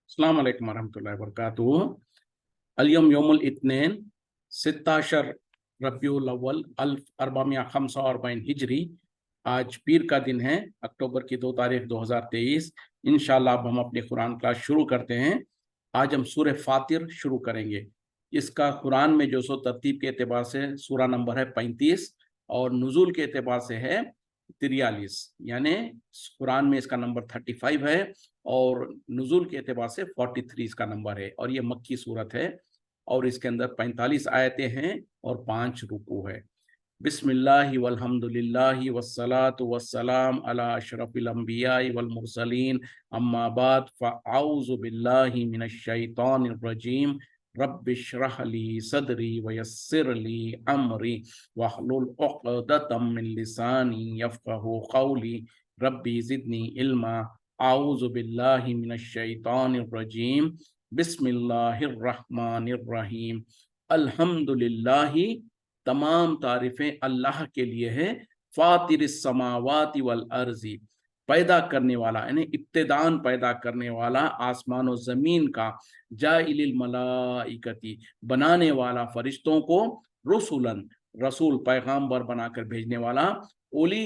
अस्सलाम वालेकुम रहमतुल्लाहि व बरकातुहू। अल-यौम यौमुल इत्नीन 16 रबीउल अव्वल 1445 हिजरी। आज पीर का दिन है, अक्टूबर की 2 तारीख 2023। इंशाअल्लाह अब हम अपनी कुरान क्लास शुरू करते हैं। आज हम सूरह फातिर शुरू करेंगे। इसका कुरान में जो सो तरतीब के एतबार से सूरा नंबर है 35 और नुज़ूल के एतबार से है 43, यानी कुरान में इसका नंबर 35 है और नुज़ूल के एतबार से 43 इसका नंबर है। और ये मक्की सूरत है और इसके अंदर 45 आयतें हैं और 5 रुकू है। बिस्मिल्लाहि वल्हम्दुलिल्लाहि वस्सलातु वस्सलाम अला अशरफिल अंबियाइ वल मुरसलीन अम्मा बाद फ़अऊज़ु बिल्लाहि मिनश शैतानिर रजीम। रब्बिश्रह ली सदरी वयस्सिर ली अमरी वहलुल उक़दतम मिन लिसानी यफ़क़हू क़ौली रब्बी ज़िदनी इल्मा। आऊज़ु बिल्लाहि मिनश शैतानिर रजीम। बिस्मिल्लाहिर रहमानिर रहीम। अल्हम्दुलिल्लाहि, तमाम तारीफें अल्लाह के लिए है। फातिरिस समावाति वल अर्ज़ी, पैदा करने वाला यानी इब्तिदान पैदा करने वाला आसमान और ज़मीन का। जाइलिल मलाइकती, बनाने वाला फरिश्तों को। रुसुलन, रसूल पैगंबर बनाकर भेजने वाला। उली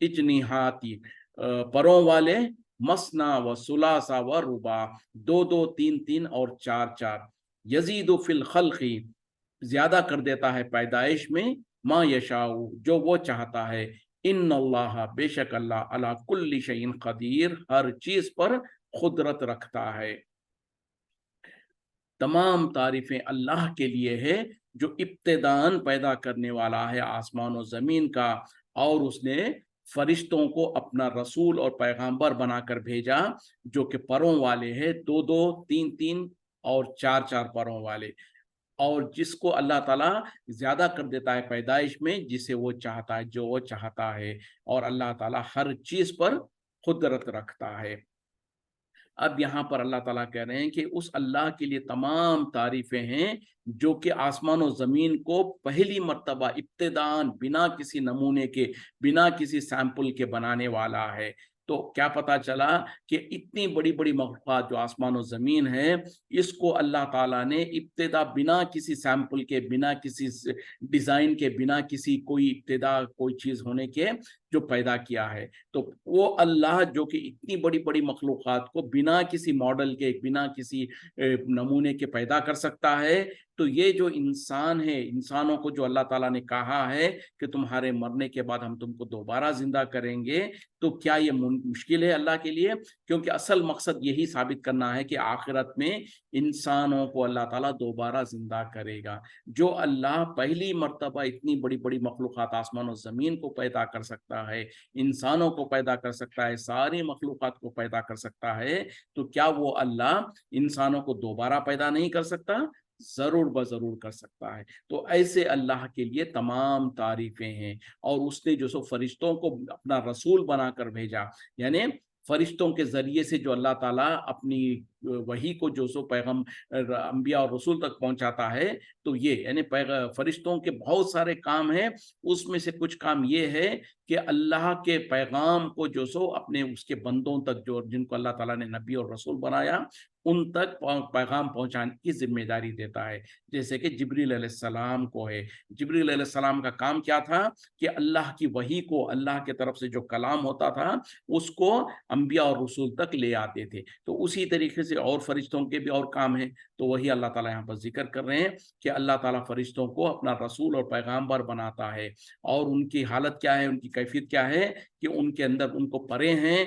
इजनिहाती, परों वाले। मसना व सुलासा व रुबा, 2-2, 3-3 और 4-4। यजीदु फिल खल्क़ी, ज्यादा कर देता है पैदाइश में। मा यशाऊ, जो वो चाहता है। इन्नल्लाह, बेशक अल्लाह, अला कुल्ली शैइन कदीर, हर चीज पर खुदरत रखता है। तमाम तारीफें अल्लाह के लिए है जो इब्तिदान पैदा करने वाला है आसमान और जमीन का, और उसने फरिश्तों को अपना रसूल और पैगंबर बनाकर भेजा जो कि परों वाले हैं, 2-2, 3-3 और 4-4 परों वाले। और जिसको अल्लाह ताला ज्यादा कर देता है पैदाइश में, जिसे वो चाहता है, जो वो चाहता है। और अल्लाह ताला हर चीज पर कुदरत रखता है। अब यहाँ पर अल्लाह ताला कह रहे हैं कि उस अल्लाह के लिए तमाम तारीफें हैं जो कि आसमान और ज़मीन को पहली मर्तबा इब्तिदान, बिना किसी नमूने के, बिना किसी सैंपल के बनाने वाला है। तो क्या पता चला कि इतनी बड़ी बड़ी मखलूक़ात जो आसमान और ज़मीन है, इसको अल्लाह ताला ने इब्तिदा बिना किसी सैंपल के, बिना किसी डिज़ाइन के, बिना किसी कोई इब्तिदा कोई चीज़ होने के जो पैदा किया है। तो वो अल्लाह जो कि इतनी बड़ी बड़ी मखलूक़ात को बिना किसी मॉडल के, बिना किसी नमूने के पैदा कर सकता है। तो ये जो इंसान है, इंसानों को जो अल्लाह ताला ने कहा है कि तुम्हारे मरने के बाद हम तुमको दोबारा जिंदा करेंगे, तो क्या ये मुश्किल है अल्लाह के लिए? क्योंकि असल मकसद यही साबित करना है कि आखिरत में इंसानों को अल्लाह ताला दोबारा जिंदा करेगा। जो अल्लाह पहली मर्तबा इतनी बड़ी बड़ी मखलूक़ात आसमान और ज़मीन को पैदा कर सकता है, इंसानों को पैदा कर सकता है, सारी मखलूक़ात को पैदा कर सकता है, तो क्या वो अल्लाह इंसानों को दोबारा पैदा नहीं कर सकता? जरूर बजरूर कर सकता है। तो ऐसे अल्लाह के लिए तमाम तारीफें हैं। और उसने जो सो फरिश्तों को अपना रसूल बनाकर भेजा, यानी फरिश्तों के जरिए से जो अल्लाह ताला अपनी वही को जो सो पैगम अंबिया और रसूल तक पहुंचाता है। तो ये यानी फरिश्तों के बहुत सारे काम हैं, उसमें से कुछ काम ये है कि अल्लाह के पैगाम को जो सो अपने उसके बंदों तक, जो जिनको अल्लाह ताला ने नबी और रसूल बनाया, उन तक पैगाम पहुंचाने की जिम्मेदारी देता है। जैसे कि जिब्रील अलैहिस्सलाम को है। जिब्रील अलैहिस्सलाम का काम क्या था कि अल्लाह की वही को, अल्लाह की तरफ से जो कलाम होता था उसको अंबिया और रसूल तक ले आते थे। तो उसी तरीके से और फरिश्तों के भी और काम है। तो वही अल्लाह ताला यहाँ पर जिक्र कर रहे हैं कि अल्लाह ताला फरिश्तों को अपना रसूल और पैगाम्बर बनाता है। और उनकी हालत क्या है, उनकी कैफियत क्या है कि उनके अंदर उनको परे हैं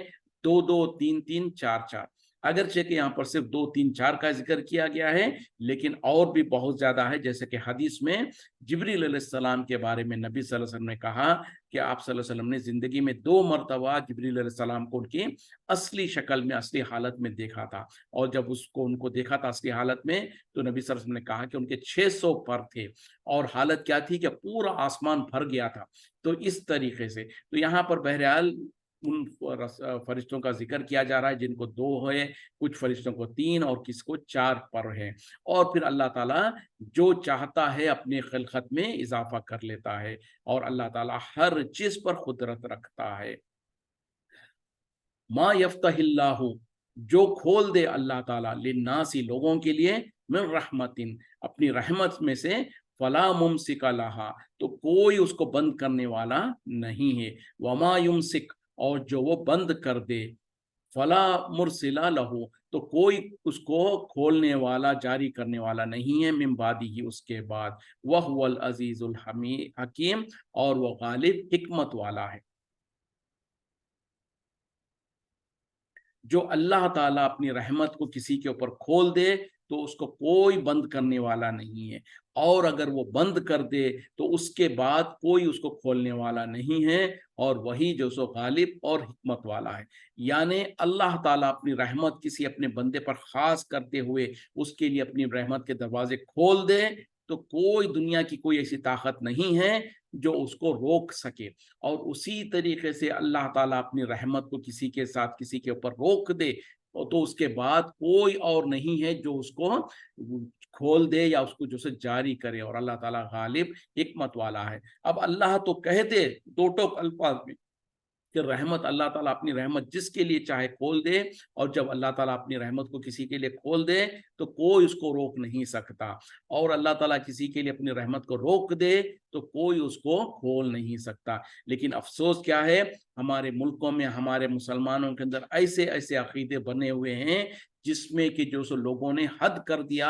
2-2, 3-3, 4-4। अगरचे कि यहाँ पर सिर्फ 2-3-4 का जिक्र किया गया है, लेकिन और भी बहुत ज्यादा है। जैसे कि हदीस में जिब्रील अलैहिस्सलाम के बारे में नबी सल्लल्लाहु अलैहि वसल्लम ने कहा कि आप सल्लल्लाहु अलैहि वसल्लम ने जिंदगी में 2 मरतबा जिब्रील अलैहिस्सलाम को उनकी असली शक्ल में, असली हालत में देखा था। और जब उसको उनको देखा था असली हालत में, तो नबी सल्लल्लाहु अलैहि वसल्लम ने कहा कि उनके 600 पर थे। और हालत क्या थी कि पूरा आसमान भर गया था। तो इस तरीके से, तो यहाँ पर बहरहाल उन फरिश्तों का जिक्र किया जा रहा है जिनको 2 है, कुछ फरिश्तों को 3 और किसी को 4 पर है। और फिर अल्लाह ताला जो चाहता है अपने खिलकत में इजाफा कर लेता है। और अल्लाह ताला हर चीज पर कुदरत रखता है। मा यफ्तहिल्लाहु, جو کھول دے اللہ تعالیٰ للناسی لوگوں کے لیے من رحمتن اپنی رحمت میں سے فلا ممسک لہا تو کوئی اس کو بند کرنے والا نہیں ہے، وما یمسک اور جو وہ بند کر دے فلا مرسلا لہو تو کوئی اس کو کھولنے والا جاری کرنے والا نہیں ہے من بعدہ ہی اس کے بعد، وہو العزیز الحکیم اور وہ غالب حکمت والا ہے۔ جو اللہ تعالیٰ اپنی رحمت کو کسی کے اوپر کھول دے تو اس کو کوئی بند کرنے والا نہیں ہے، اور اگر وہ بند کر دے تو اس کے بعد کوئی اس کو کھولنے والا نہیں ہے، اور وہی جو سو غالب اور حکمت والا ہے۔ یعنی اللہ تعالیٰ اپنی رحمت کسی اپنے بندے پر خاص کرتے ہوئے اس کے لیے اپنی رحمت کے دروازے کھول دے تو کوئی دنیا کی کوئی ایسی طاقت نہیں ہے جو اس کو روک سکے، اور اسی طریقے سے اللہ تعالیٰ اپنی رحمت کو کسی کے ساتھ کسی کے اوپر روک دے تو اس کے بعد کوئی اور نہیں ہے جو اس کو کھول دے یا اس کو جو سے جاری کرے، اور اللہ تعالیٰ غالب حکمت والا ہے۔ اب اللہ تو کہتے دو ٹوک الفاظ میں کہ رحمت اللہ تعالیٰ اپنی رحمت جس کے لیے چاہے کھول دے، اور جب اللہ تعالیٰ اپنی رحمت کو کسی کے لیے کھول دے تو کوئی اس کو روک نہیں سکتا، اور اللہ تعالیٰ کسی کے لیے اپنی رحمت کو روک دے تو کوئی اس کو کھول نہیں سکتا۔ لیکن افسوس کیا ہے، ہمارے ملکوں میں ہمارے مسلمانوں کے اندر ایسے ایسے عقیدے بنے ہوئے ہیں جس میں کہ جو سو لوگوں نے حد کر دیا،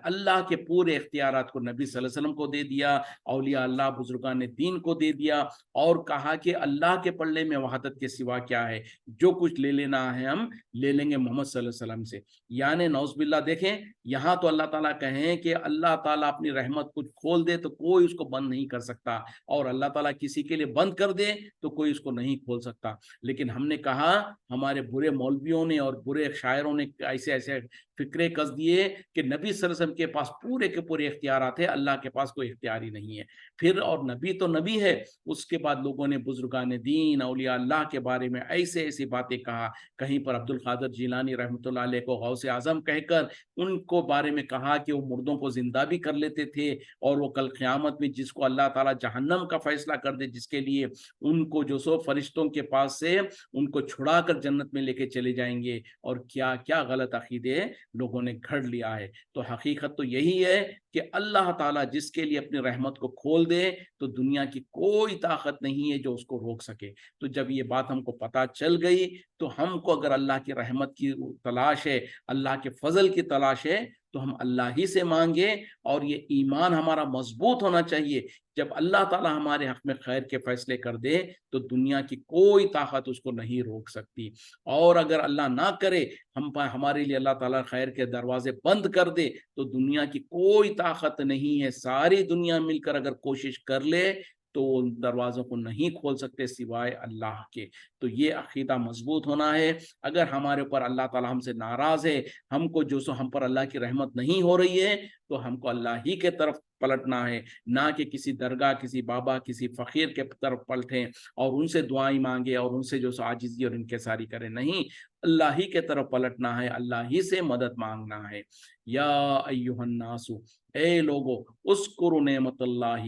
اللہ کے پورے اختیارات کو نبی صلی اللہ علیہ وسلم کو دے دیا، اولیاء اللہ بزرگان دین کو دے دیا، اور کہا کہ اللہ کے پلے میں وحدت کے سوا کیا ہے، جو کچھ لے لینا ہے ہم لے لیں گے محمد صلی اللہ علیہ وسلم سے۔ یعنی نعوذ باللہ دیکھیں یہاں تو اللہ تعالیٰ کہیں کہ اللہ تعالیٰ اپنی رحمت کو کھول دے تو کوئی اس کو بند نہیں کر سکتا، اور اللہ تعالیٰ کسی کے لیے بند کر دے تو کوئی اس کو نہیں کھول سکتا۔ لیکن ہم نے کہا ہمارے برے مولویوں نے اور برے شاعروں نے ایسے ایسے فکرے کس دیے کہ نبی صلی اللہ علیہ وسلم کے پاس پورے کے پورے اختیارات ہیں، اللہ کے پاس کوئی اختیار ہی نہیں ہے۔ پھر اور نبی تو نبی ہے، اس کے بعد لوگوں نے بزرگان دین اولیاء اللہ کے بارے میں ایسے ایسی باتیں کہا، کہیں پر عبد القادر جیلانی رحمۃ اللہ علیہ کو غوث اعظم کہہ کر ان کو بارے میں کہا کہ وہ مردوں کو زندہ بھی کر لیتے تھے، اور وہ کل قیامت میں جس کو اللہ تعالیٰ جہنم کا فیصلہ کر دے جس کے لیے ان کو جو سو فرشتوں کے پاس سے ان کو چھڑا کر جنت میں لے کے چلے جائیں گے، اور کیا کیا غلط عقیدے لوگوں نے گھڑ لیا ہے۔ تو حقیقت تو یہی ہے کہ اللہ تعالیٰ جس کے لیے اپنی رحمت کو کھول دے تو دنیا کی کوئی طاقت نہیں ہے جو اس کو روک سکے۔ تو جب یہ بات ہم کو پتہ چل گئی تو ہم کو اگر اللہ کی رحمت کی تلاش ہے، اللہ کے فضل کی تلاش ہے، تو ہم اللہ ہی سے مانگے، اور یہ ایمان ہمارا مضبوط ہونا چاہیے۔ جب اللہ تعالیٰ ہمارے حق میں خیر کے فیصلے کر دے تو دنیا کی کوئی طاقت اس کو نہیں روک سکتی، اور اگر اللہ نہ کرے ہمارے لیے اللہ تعالیٰ خیر کے دروازے بند کر دے تو دنیا کی کوئی طاقت نہیں ہے، ساری دنیا مل کر اگر کوشش کر لے تو ان دروازوں کو نہیں کھول سکتے سوائے اللہ کے۔ تو یہ عقیدہ مضبوط ہونا ہے۔ اگر ہمارے اوپر اللہ تعالیٰ ہم سے ناراض ہے، ہم کو جو سو ہم پر اللہ کی رحمت نہیں ہو رہی ہے، تو ہم کو اللہ ہی کے طرف پلٹنا ہے، نہ کہ کسی درگاہ کسی بابا کسی فقیر کے طرف پلٹیں اور ان سے دعائیں مانگے اور ان سے جو سو عاجزی اور انکساری کریں۔ نہیں، اللہ ہی کے طرف پلٹنا ہے، اللہ ہی سے مدد مانگنا ہے۔ یا ایھا الناس، اے لوگو، اذکروا نعمت اللہ،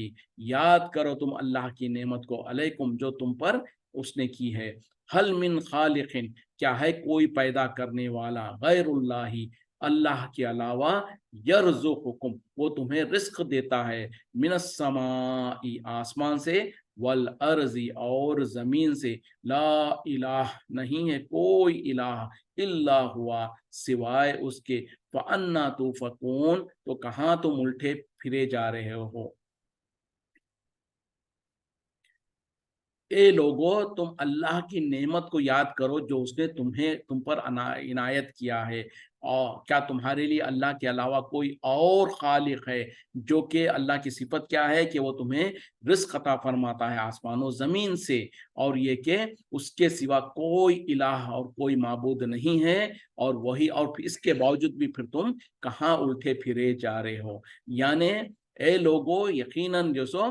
یاد کرو تم اللہ کی نعمت کو، علیکم جو تم پر اس نے کی ہے، حل من خالق، کیا ہے کوئی پیدا کرنے والا، غیر اللہ اللہ کے علاوہ، یرزقکم وہ تمہیں رزق دیتا ہے، من السماء آسمان سے، والارض اور زمین سے، لا الہ نہیں ہے کوئی الہ الا ہوا سوائے اس کے، فانا توفکون تو کہاں تم الٹے پھرے جا رہے ہو۔ اے لوگو، تم اللہ کی نعمت کو یاد کرو جو اس نے تم پر عنایت کیا ہے، اور کیا تمہارے لیے اللہ کے علاوہ کوئی اور خالق ہے؟ جو کہ اللہ کی صفت کیا ہے کہ وہ تمہیں رزق عطا فرماتا ہے آسمان و زمین سے، اور یہ کہ اس کے سوا کوئی الہ اور کوئی معبود نہیں ہے، اور وہی، اور اس کے باوجود بھی پھر تم کہاں الٹے پھرے جا رہے ہو۔ یعنی اے لوگو، یقیناً جو سو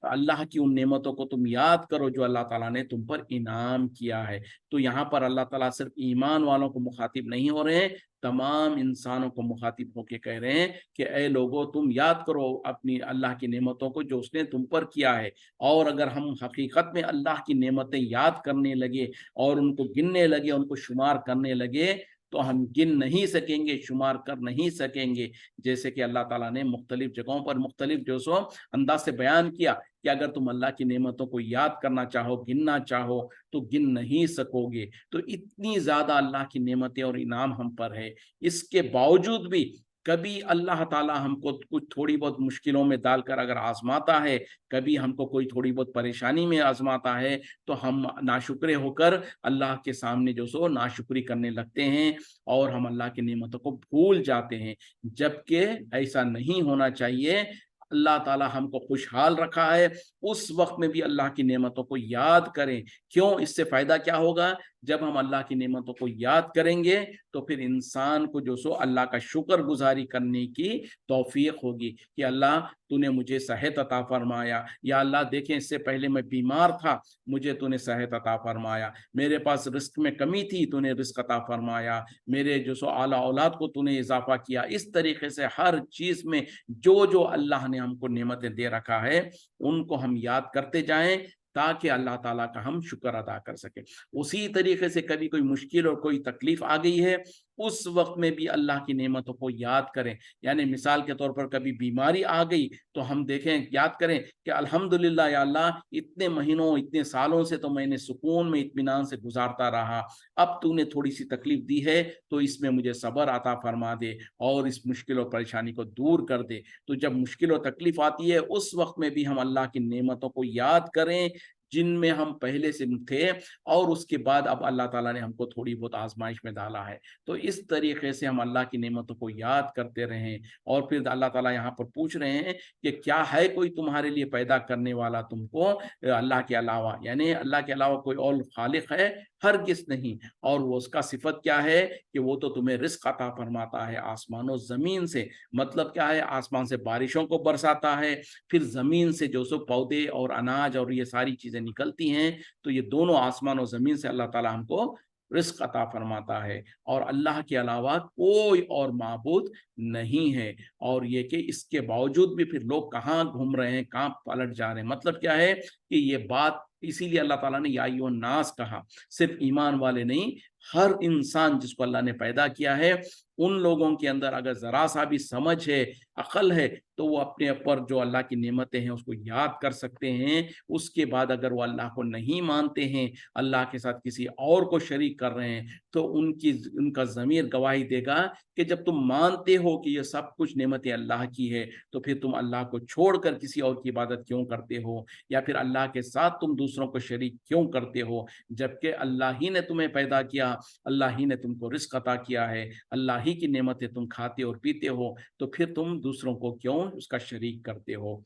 اللہ کی ان نعمتوں کو تم یاد کرو جو اللہ تعالیٰ نے تم پر انعام کیا ہے۔ تو یہاں پر اللہ تعالیٰ صرف ایمان والوں کو مخاطب نہیں ہو رہے ہیں، تمام انسانوں کو مخاطب ہو کے کہہ رہے ہیں کہ اے لوگو، تم یاد کرو اپنی اللہ کی نعمتوں کو جو اس نے تم پر کیا ہے، اور اگر ہم حقیقت میں اللہ کی نعمتیں یاد کرنے لگے اور ان کو گننے لگے، ان کو شمار کرنے لگے، तो हम गिन नहीं सकेंगे, शुमार कर नहीं सकेंगे। जैसे कि अल्लाह ताला ने मुख्तलिफ जगहों पर मुख्तलिफ जो सो अंदाज से बयान किया कि अगर तुम अल्लाह की नेमतों को याद करना चाहो, गिनना चाहो, तो गिन नहीं सकोगे। तो इतनी ज़्यादा अल्लाह की नेमतें और इनाम हम पर है। इसके बावजूद भी कभी अल्लाह ताला हमको कुछ थोड़ी बहुत मुश्किलों में डालकर अगर आज़माता है, कभी हमको कोई थोड़ी बहुत परेशानी में आज़माता है, तो हम नाशुक्रे होकर अल्लाह के सामने जो सो नाशुक्री करने लगते हैं और हम अल्लाह की नेमतों को भूल जाते हैं। जबकि ऐसा नहीं होना चाहिए। अल्लाह ताला हमको खुशहाल रखा है, उस वक़्त में भी अल्लाह की नेमतों को याद करें। क्यों? इससे फ़ायदा क्या होगा? जब हम अल्लाह की नेमतों को याद करेंगे, तो फिर इंसान को जो सो अल्लाह का शुक्रगुज़ारी करने की तौफ़ीक होगी कि अल्लाह तूने मुझे सेहत अता फ़रमाया, या अल्लाह देखें इससे पहले मैं बीमार था, मुझे तूने सेहत अता फ़रमाया, मेरे पास रिज़्क में कमी थी, तूने रिज़्क अता फ़रमाया, मेरे जो सो आला औलाद को तूने इज़ाफ़ा किया। इस तरीके से हर चीज़ में जो अल्लाह ने हमको नेमतें दे रखा है, उनको हम याद करते जाएँ, ताकि अल्लाह ताला का हम शुक्र अदा कर सकें। उसी तरीके से कभी कोई मुश्किल और कोई तकलीफ़ आ गई है, उस वक़्त में भी अल्लाह की नेमतों को याद करें। यानी मिसाल के तौर पर कभी बीमारी आ गई, तो हम देखें, याद करें कि अल्हम्दुलिल्लाह या अल्लाह, इतने महीनों, इतने सालों से तो मैंने सुकून में, इत्मीनान से गुज़ारता रहा। अब तूने थोड़ी-सी तकलीफ़ दी है, तो इसमें मुझे सब्र अता फ़रमा दे और इस मुश्किल और परेशानी को दूर कर दे। तो जब मुश्किल और तकलीफ आती है, उस वक़्त में भी हम अल्लाह की नेमतों को याद करें, जिनमें हम पहले से थे, और उसके बाद अब अल्लाह ताला ने हमको थोड़ी बहुत आज़माइश में डाला है। तो इस तरीके से हम अल्लाह की नेमतों को याद करते रहें। और फिर अल्लाह ताला यहाँ पर पूछ रहे हैं कि क्या है कोई तुम्हारे लिए पैदा करने वाला तुमको अल्लाह के अलावा? यानी अल्लाह के अलावा कोई और खालिक है? हरगिज़ नहीं। और वो उसका सिफ़त क्या है कि वो तो तुम्हें रिज़्क अता फ़रमाता है आसमान और ज़मीन से। मतलब क्या है? आसमान से बारिशों को बरसाता है, फिर ज़मीन से जो सो पौधे और अनाज और ये सारी चीज़ें निकलती हैं, तो ये दोनों आसमान और ज़मीन से अल्लाह ताला हमको रिज़्क अता फ़रमाता है। और अल्लाह के अलावा कोई और माबूद नहीं है। और ये कि इसके बावजूद भी फिर लोग कहाँ घूम रहे हैं, कहाँ पलट जा रहे हैं। मतलब क्या है कि ये बात इसीलिए अल्लाह ताला ने या अय्युहन नास कहा। सिर्फ़ ईमान वाले नहीं, हर इंसान जिसको अल्लाह ने पैदा किया है, उन लोगों के अंदर अगर ज़रा-सा भी समझ है, अक़ल है, तो वो अपने ऊपर जो अल्लाह की नेमतें हैं उसको याद कर सकते हैं। उसके बाद अगर वो अल्लाह को नहीं मानते हैं, अल्लाह के साथ किसी और को शरीक कर रहे हैं, तो उनका ज़मीर गवाही देगा कि जब तुम मानते हो कि ये सब कुछ नेमतें अल्लाह की है, तो फिर तुम अल्लाह को छोड़कर किसी और की इबादत क्यों करते हो? या फिर अल्लाह के साथ तुम दूसरों को शरीक क्यों करते हो? जबकि अल्लाह ही ने तुम्हें पैदा किया, अल्लाह ही ने तुमको रिज़्क अता किया है, अल्लाह ही की नेमतें तुम खाते और पीते हो, तो फिर तुम दूसरों को क्यों उसका शरीक करते हो?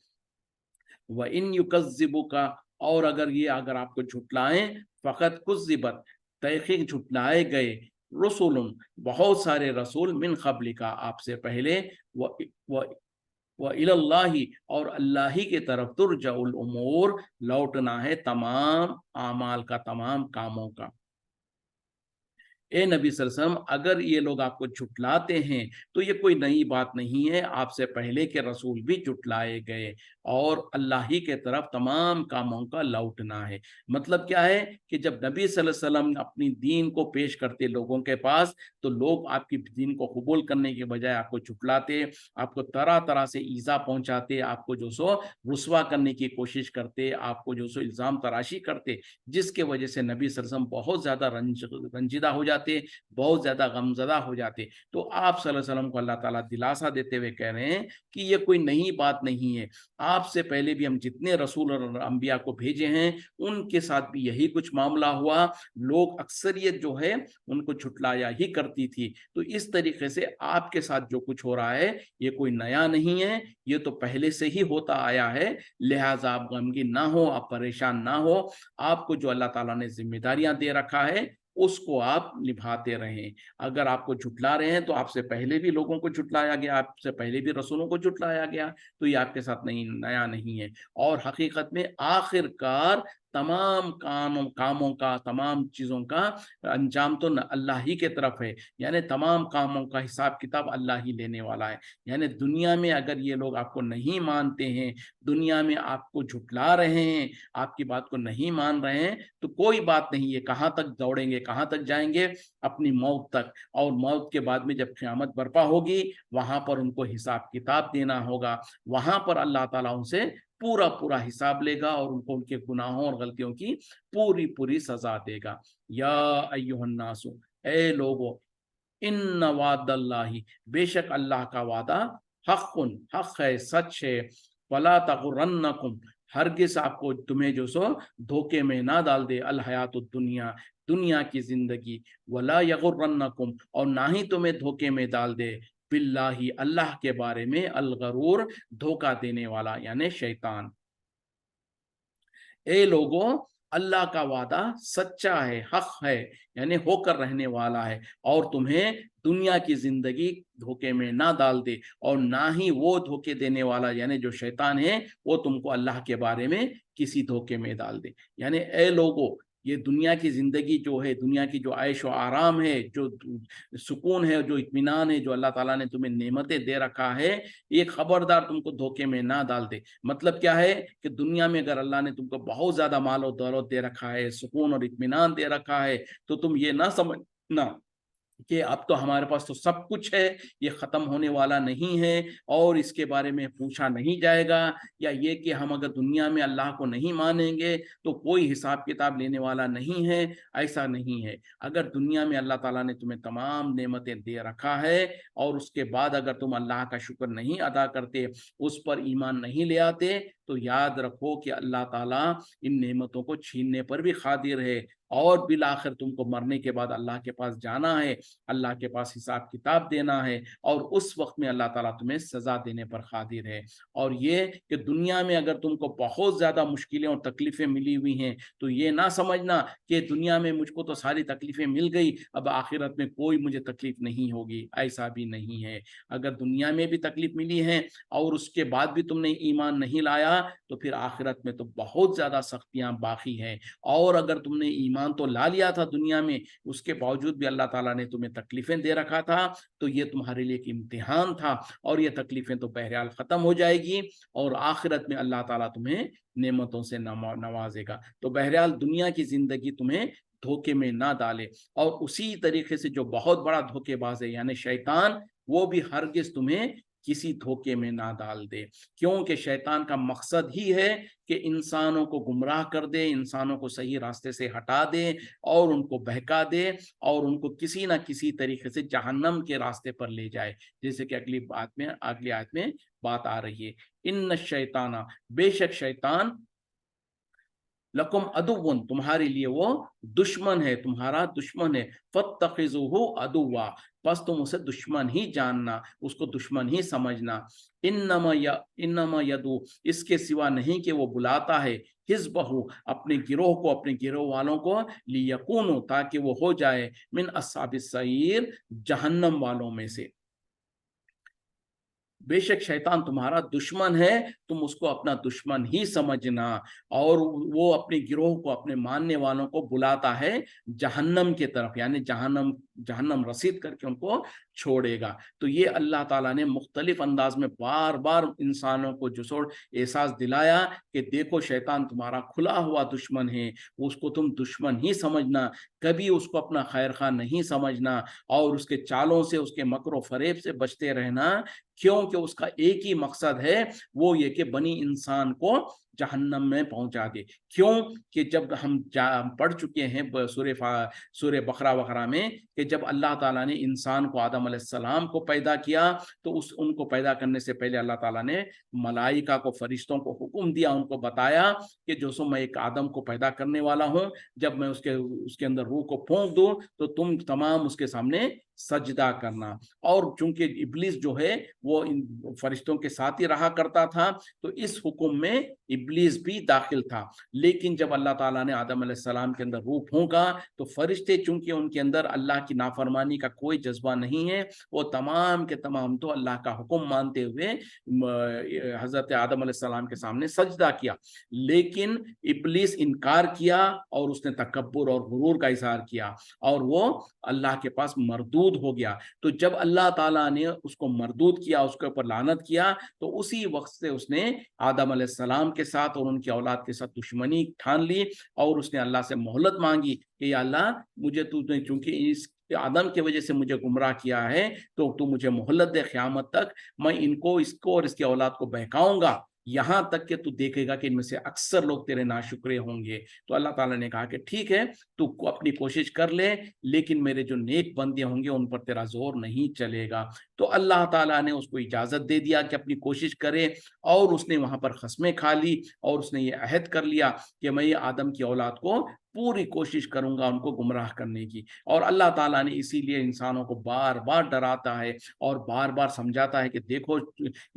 व इन युकज़्ज़िबुका, और अगर आपको झुटलाएँ, फ़क़द कुज़्ज़िबत, तहक़ीक़ झुटलाए गए, रुसुलुन, बहुत सारे रसूल, मिन क़ब्लिका, आपसे पहले, व व व इलल्लाहि, और अल्लाह ही की तरफ, तुरजउल उमूर, लौटना है तमाम आमाल का, तमाम कामों का। ए नबी सल्लल्लाहु अलैहि वसल्लम, अगर ये लोग आपको झुटलाते हैं, तो ये कोई नई बात नहीं है, आपसे पहले के रसूल भी झुटलाए गए, और अल्लाह ही के तरफ तमाम कामों का लौटना है। मतलब क्या है कि जब नबी सल्लल्लाहु अलैहि वसल्लम अपनी दीन को पेश करते लोगों के पास, तो लोग आपकी दीन को कबूल करने के बजाय आपको झुटलाते, आपको तरह-तरह से ईज़ा पहुँचाते, आपको जो सो रुसवा करने की कोशिश करते, आपको जो सो इल्ज़ाम तराशी करते, जिसके वजह से नबी सल्लल्लाहु अलैहि वसल्लम बहुत ज़्यादा रंजीदा हो जाते, बहुत ज़्यादा गमज़दा हो जाते। तो आप सल्लल्लाहु अलैहि वसल्लम को अल्लाह ताला दिलासा देते हुए कह रहे हैं कि ये कोई नई बात नहीं है। आपसे पहले भी हम जितने रसूल और अंबिया को भेजे हैं, उनके साथ भी यही कुछ मामला हुआ। लोग अक्सरियत जो है, उनको झुटलाया ही करती थी। तो इस तरीके से आपके साथ जो कुछ हो रहा है, ये कोई नया नहीं है, ये तो पहले से ही होता आया है। लिहाज़ा आप गमगीन ना हो, आप परेशान ना हो। आपको जो अल्लाह ताला ने ज़िम्मेदारियाँ दे रखा है, उसको आप निभाते रहें। अगर आपको झुटला रहे हैं, तो आपसे पहले भी लोगों को झुटलाया गया, आपसे पहले भी रसूलों को झुटलाया गया, तो ये आपके साथ नया नहीं है। और हकीकत में आखिरकार तमाम कामों का, तमाम चीज़ों का अंजाम तो अल्लाह ही के तरफ है, यानी तमाम कामों का हिसाब किताब अल्लाह ही लेने वाला है। यानी दुनिया में अगर ये लोग आपको नहीं मानते हैं, दुनिया में आपको झुठला रहे हैं, आपकी बात को नहीं मान रहे हैं, तो कोई बात नहीं, ये कहाँ तक दौड़ेंगे, कहाँ तक जाएंगे, अपनी मौत तक। और मौत के बाद में जब क़यामत बर्पा होगी, वहां पर उनको हिसाब किताब देना होगा, वहां पर अल्लाह ताला उनसे पूरा पूरा हिसाब लेगा और उनको उनके गुनाहों और गलतियों की पूरी पूरी सजा देगा। या अय्युहन्नासु, ए लोगो, इन्न वादल्लाहि, बेशक अल्लाह का वादा हक़्क़ुन, हक़ है, सच है, वला तग़ुर्रन्नकुम, हरगिज़ आपको, तुम्हें जो सो धोखे में ना डाल दे, अल हयातुद दुनिया, दुनिया की जिंदगी, वला यग़ुर्रन्नकुम, और ना ही तुम्हें धोखे में डाल दे, बिल्लाही, अल्लाह के बारे में, अल गरूर, धोखा देने वाला, यानी शैतान। ए लोगों, अल्लाह का वादा सच्चा है, हक है, यानी होकर रहने वाला है, और तुम्हें दुनिया की जिंदगी धोखे में ना डाल दे, और ना ही वो धोखे देने वाला, यानी जो शैतान है, वो तुमको अल्लाह के बारे में किसी धोखे में डाल दे। यानी ए लोगों, ये दुनिया की जिंदगी जो है, दुनिया की जो ऐश व आराम है, जो सुकून है, जो इत्मीनान है, जो अल्लाह ताला ने तुम्हें नेमतें दे रखा है, ये खबरदार तुमको धोखे में ना डाल दे। मतलब क्या है कि दुनिया में अगर अल्लाह ने तुमको बहुत ज्यादा माल और दौलत दे रखा है, सुकून और इत्मीनान दे रखा है, तो तुम ये ना समझना कि अब तो हमारे पास तो सब कुछ है, ये खत्म होने वाला नहीं है और इसके बारे में पूछा नहीं जाएगा, या ये कि हम अगर दुनिया में अल्लाह को नहीं मानेंगे तो कोई हिसाब किताब लेने वाला नहीं है। ऐसा नहीं है। अगर दुनिया में अल्लाह ताला ने तुम्हें तमाम नेमतें दे रखा है और उसके बाद अगर तुम अल्लाह का शुक्र नहीं अदा करते, उस पर ईमान नहीं ले आते, तो याद रखो कि अल्लाह ताला इन नेमतों को छीनने पर भी कादिर है, और बिल आखिर तुमको मरने के बाद अल्लाह के पास जाना है, अल्लाह के पास हिसाब किताब देना है, और उस वक्त में अल्लाह ताला तुम्हें सजा देने पर कादिर है। और ये कि दुनिया में अगर तुमको बहुत ज्यादा मुश्किलें और तकलीफें मिली हुई हैं, तो ये ना समझना कि दुनिया में मुझको तो सारी तकलीफें मिल गई, अब आखिरत में कोई मुझे तकलीफ नहीं होगी। ऐसा भी नहीं है। अगर दुनिया में भी तकलीफ मिली है और उसके बाद भी तुमने ईमान नहीं लाया, तो फिर आखिरत में तो बहुत ज्यादा सख्तियां बाकी हैं। और अगर तुमने ईमान तो ला लिया था दुनिया में, उसके बावजूद भी अल्लाह ताला ने तुम्हें तकलीफें दे रखा था, तो ये तुम्हारे लिए एक इम्तिहान था, और ये तकलीफें तो बहरहाल खत्म हो जाएगी, और आखिरत में अल्लाह ताला तुम्हें नेमतों से नवाजेगा। तो बहरहाल दुनिया की जिंदगी तुम्हें धोखे में ना डाले। और उसी तरीके से जो बहुत बड़ा धोखेबाज है यानी शैतान, वो भी हरगिज तुम्हें किसी धोखे में ना डाल दे, क्योंकि शैतान का मकसद ही है कि इंसानों को गुमराह कर दे, इंसानों को सही रास्ते से हटा दे और उनको बहका दे, और उनको किसी ना किसी तरीके से जहन्नम के रास्ते पर ले जाए। जैसे कि अगली आयत में बात आ रही है, इन्न शैताना, बेशक शैतान, लकुम अदुव्वुन, तुम्हारे लिए वो दुश्मन है, तुम्हारा दुश्मन है, फत्तखिजुहु अदुव्वा, बस तुम उसे दुश्मन ही जानना, उसको दुश्मन ही समझना। इन्नमा यदु, इसके सिवा नहीं कि वो बुलाता है, हिज़्बहु, अपने गिरोह को, अपने गिरोह वालों को, लियकूनु, ताकि वो हो जाए, मिन अस्हाबिस सईर, जहन्नम वालों में से। बेशक शैतान तुम्हारा दुश्मन है, तुम उसको अपना दुश्मन ही समझना, और वो अपने गिरोह को, अपने मानने वालों को बुलाता है जहन्नम की तरफ, यानी जहन्नम जहन्नम रसीद करके उनको छोड़ेगा। तो ये अल्लाह ताला ने मुख्तलिफ अंदाज में बार बार इंसानों को जो सोड़ एहसास दिलाया कि देखो शैतान तुम्हारा खुला हुआ दुश्मन है, उसको तुम दुश्मन ही समझना, कभी उसको अपना खैर खा नहीं समझना, और उसके चालों से, उसके मकरो फरेब से बचते रहना, क्योंकि उसका एक ही मकसद है, वो ये कि बनी इंसान को जहन्नम में पहुंचा दे। क्यों कि जब हम पढ़ चुके हैं सूरे बकरा वगैरह में कि जब अल्लाह ताला ने इंसान को, आदम अलैहिस्सलाम को पैदा किया, तो उनको पैदा करने से पहले अल्लाह ताला ने मलाइका को, फरिश्तों को हुक्म दिया, उनको बताया कि जो सो मैं एक आदम को पैदा करने वाला हूँ, जब मैं उसके अंदर रूह को फूंक दूं, तो तुम तमाम उसके सामने सजदा करना। और चूंकि इब्लिस जो है वो इन फरिश्तों के साथ ही रहा करता था, तो इस हुक्म में इब्लिस भी दाखिल था। लेकिन जब अल्लाह ताला ने आदम अलैहिस्सलाम के अंदर रूह फूंका, तो फरिश्ते चूंकि उनके अंदर अल्लाह की नाफरमानी का कोई जज्बा नहीं है, वो तमाम के तमाम तो अल्लाह का हुक्म मानते हुए हजरत आदम अलैहिस्सलाम के सामने सजदा किया। लेकिन इब्लिस इनकार किया और उसने तकब्बुर और गुरूर का इजहार किया और वो अल्लाह के पास मरदूद हो गया। तो जब अल्लाह ताला ने उसको मरदूद किया, उसके ऊपर लानत किया, तो उसी वक्त से उसने आदम अलैहिस्सलाम के साथ और उनकी औलाद के साथ दुश्मनी ठान ली और उसने अल्लाह से मोहलत मांगी कि या अल्लाह, मुझे तूने चूंकि इस आदम की वजह से मुझे गुमराह किया है, तो तू मुझे मोहलत दे क़यामत तक, मैं इनको, इसको और इसकी औलाद को बहकाऊंगा, यहाँ तक कि तू देखेगा कि इनमें से अक्सर लोग तेरे नाशुक्रे होंगे। तो अल्लाह ताला ने कहा कि ठीक है, तू अपनी कोशिश कर ले, लेकिन मेरे जो नेक बंदे होंगे उन पर तेरा जोर नहीं चलेगा। तो अल्लाह ताला ने उसको इजाजत दे दिया कि अपनी कोशिश करे, और उसने वहां पर खस्में खा ली और उसने ये अहद कर लिया कि मैं ये आदम की औलाद को पूरी कोशिश करूंगा उनको गुमराह करने की। और अल्लाह ताला ने इसीलिए इंसानों को बार बार डराता है और बार बार समझाता है कि देखो,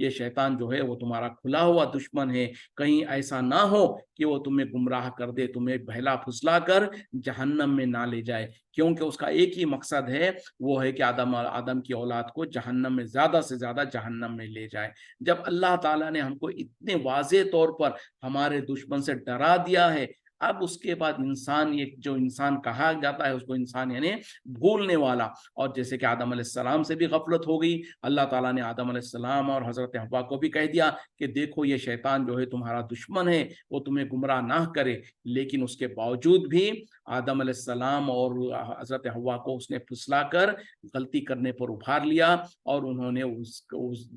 ये शैतान जो है वो तुम्हारा खुला हुआ दुश्मन है, कहीं ऐसा ना हो कि वो तुम्हें गुमराह कर दे, तुम्हें बहला फुसला कर जहन्नम में ना ले जाए। क्योंकि उसका एक ही मकसद है, वो है कि आदम की औलाद को जहन्नम में, ज्यादा से ज्यादा जहन्नम में ले जाए। जब अल्लाह ताला ने हमको इतने वाज़े तौर पर हमारे दुश्मन से डरा दिया है, अब उसके बाद इंसान, ये जो इंसान कहा जाता है उसको इंसान यानी भूलने वाला, और जैसे कि आदम अलैहिस्सलाम से भी गफलत हो गई, अल्लाह ताला ने आदम अलैहिस्सलाम और हजरत हव्वा को भी कह दिया कि देखो, ये शैतान जो है तुम्हारा दुश्मन है, वो तुम्हें गुमराह ना करे। लेकिन उसके बावजूद भी आदम अलैहिस्सलाम और हजरत हव्वा को उसने फुसला कर गलती करने पर उभार लिया, और उन्होंने उस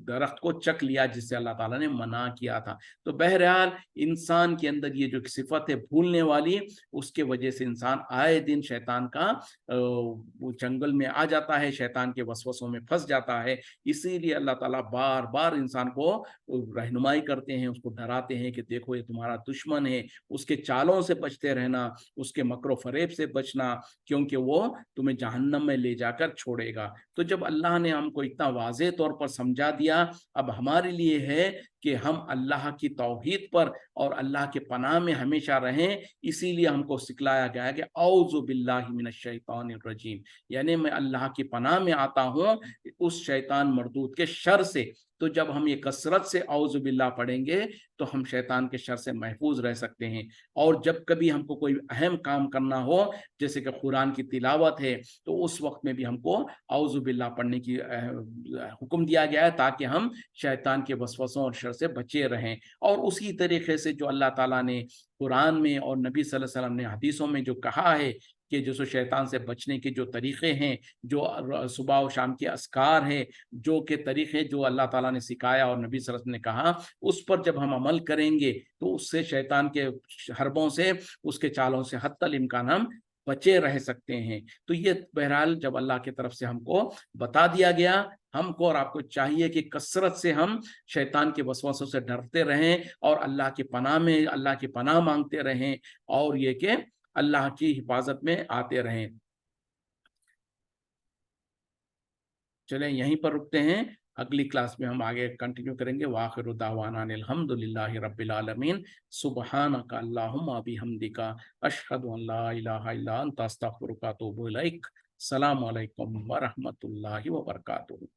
दरख्त को चख लिया जिससे अल्लाह ताला ने मना किया था। तो बहरहाल इंसान के अंदर ये जो सिफत है भूलने वाली, उसके वजह से इंसान आए दिन शैतान का वो जंगल में आ जाता है, शैतान के वसवसों में फंस जाता है। इसीलिए अल्लाह ताला बार बार इंसान को रहनुमाई करते हैं, उसको डराते हैं कि देखो, ये तुम्हारा दुश्मन है, उसके चालों से बचते रहना, उसके मकरो फरेब से बचना, क्योंकि वो तुम्हें जहन्नम में ले जाकर छोड़ेगा। तो जब अल्लाह ने हमको इतना वाज़ेह तौर पर समझा दिया, अब हमारे लिए है कि हम अल्लाह की तौहीद पर और अल्लाह के पनाह में हमेशा रहें। इसीलिए हमको सिखलाया गया है कि औज़ु बिल्लाहि मिनश शैतानिर रजीम, यानी मैं अल्लाह की पनाह में आता हूँ उस शैतान मरदूद के शर से। तो जब हम ये कसरत से औज़ु बिल्लाह पढ़ेंगे, तो हम शैतान के शर से महफूज रह सकते हैं। और जब कभी हमको कोई अहम काम करना हो, जैसे कि कुरान की तिलावत है, तो उस वक्त में भी हमको औज़ु बिल्लाह पढ़ने की हुक्म दिया गया है, ताकि हम शैतान के वसवसों और शर से बचे रहें। और उसी तरीके से जो अल्लाह ताला ने कुरान में और नबी सल्लल्लाहु अलैहि वसल्लम ने हदीसों में जो कहा है कि जो सो शैतान से बचने के जो तरीक़े हैं, जो सुबह और शाम के अस्कार हैं, जो के तरीक़े जो अल्लाह ताला ने सिखाया और नबी सल्लल्लाहु अलैहि वसल्लम ने कहा, उस पर जब हम अमल करेंगे, तो उससे शैतान के हरबों से, उसके चालों से हत्तल इम्कान हम बचे रह सकते हैं। तो ये बहरहाल जब अल्लाह की तरफ से हमको बता दिया गया, हमको और आपको चाहिए कि कसरत से हम शैतान के वसवसों से डरते रहें और अल्लाह की पनाह में, अल्लाह की पनाह मांगते रहें, और ये कि अल्लाह की हिफाजत में आते रहें। चलें यहीं पर रुकते हैं, अगली क्लास में हम आगे कंटिन्यू करेंगे। वाखिरु दावाना अनिल हम्दुलिल्लाहि रब्बिल आलमीन। सुब्हानका अल्लाहुम्मा बिहम्दिका अशहदु अन ला इलाहा इल्ला अंता अस्तगफिरुका व अतूबु इलैक। अस्सलामु अलैकुम व रहमतुल्लाहि व बरकातुहू।